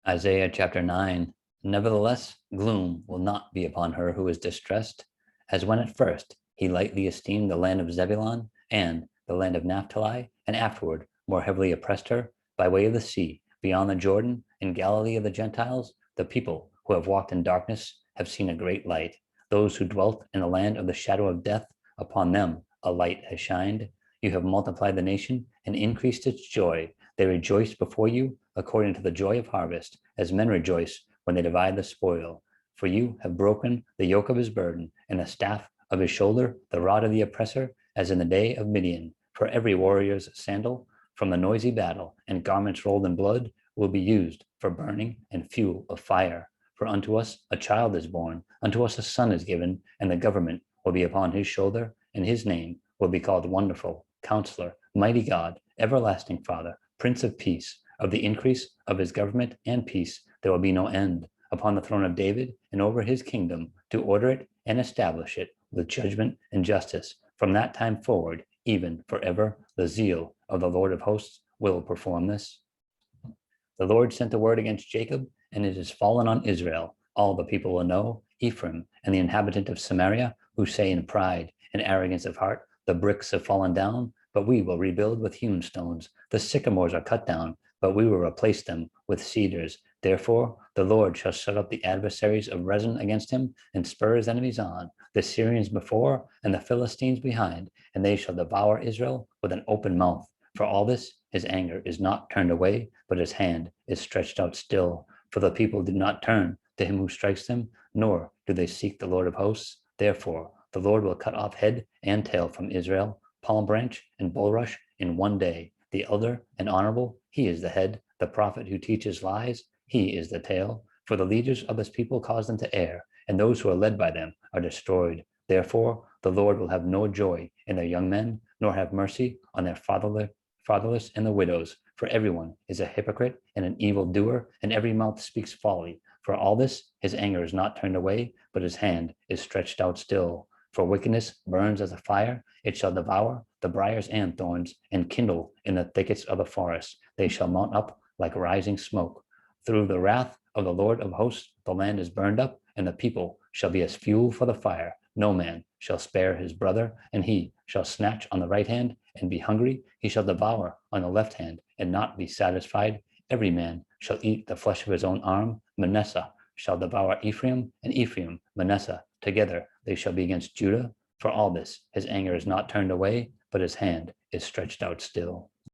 Isaiah chapter 9. Nevertheless, gloom will not be upon her who is distressed, as when at first he lightly esteemed the land of Zebulun and the land of Naphtali, and afterward more heavily oppressed her by way of the sea, beyond the Jordan, in Galilee of the Gentiles. The people who have walked in darkness have seen a great light. Those who dwelt in the land of the shadow of death, upon them a light has shined. You have multiplied the nation and increased its joy. They rejoice before you according to the joy of harvest, as men rejoice when they divide the spoil. For you have broken the yoke of his burden, and the staff of his shoulder, the rod of the oppressor, as in the day of Midian. For every warrior's sandal from the noisy battle, and garments rolled in blood, will be used for burning and fuel of fire. For unto us a child is born, unto us a son is given, and the government will be upon his shoulder, and his name will be called Wonderful, Counselor, Mighty God, Everlasting Father, Prince of Peace. Of the increase of his government and peace there will be no end, upon the throne of David and over his kingdom, to order it and establish it with judgment and justice from that time forward, even forever. The zeal of the Lord of hosts will perform this. The Lord sent a word against Jacob, and it has fallen on Israel. All the people will know, Ephraim and the inhabitant of Samaria, who say in pride and arrogance of heart, the bricks have fallen down, but we will rebuild with hewn stones. The sycamores are cut down, but we will replace them with cedars. Therefore, the Lord shall shut up the adversaries of Rezin against him, and spur his enemies on, the Syrians before, and the Philistines behind, and they shall devour Israel with an open mouth. For all this, his anger is not turned away, but his hand is stretched out still. For the people do not turn to him who strikes them, nor do they seek the Lord of hosts. Therefore, the Lord will cut off head and tail from Israel, palm branch and bulrush in one day. The elder and honorable, he is the head. The prophet who teaches lies, he is the tail. For the leaders of his people cause them to err, and those who are led by them are destroyed. Therefore, the Lord will have no joy in their young men, nor have mercy on their fatherless and the widows. For everyone is a hypocrite and an evil doer, and every mouth speaks folly. For all this, his anger is not turned away, but his hand is stretched out still. For wickedness burns as a fire, it shall devour the briars and thorns, and kindle in the thickets of the forest. They shall mount up like rising smoke. Through the wrath of the Lord of hosts, the land is burned up, and the people shall be as fuel for the fire. No man shall spare his brother, and he shall snatch on the right hand and be hungry. He shall devour on the left hand and not be satisfied. Every man shall eat the flesh of his own arm. Manasseh shall devour Ephraim, and Ephraim Manasseh. Together they shall be against Judah. For all this, his anger is not turned away, but his hand is stretched out still.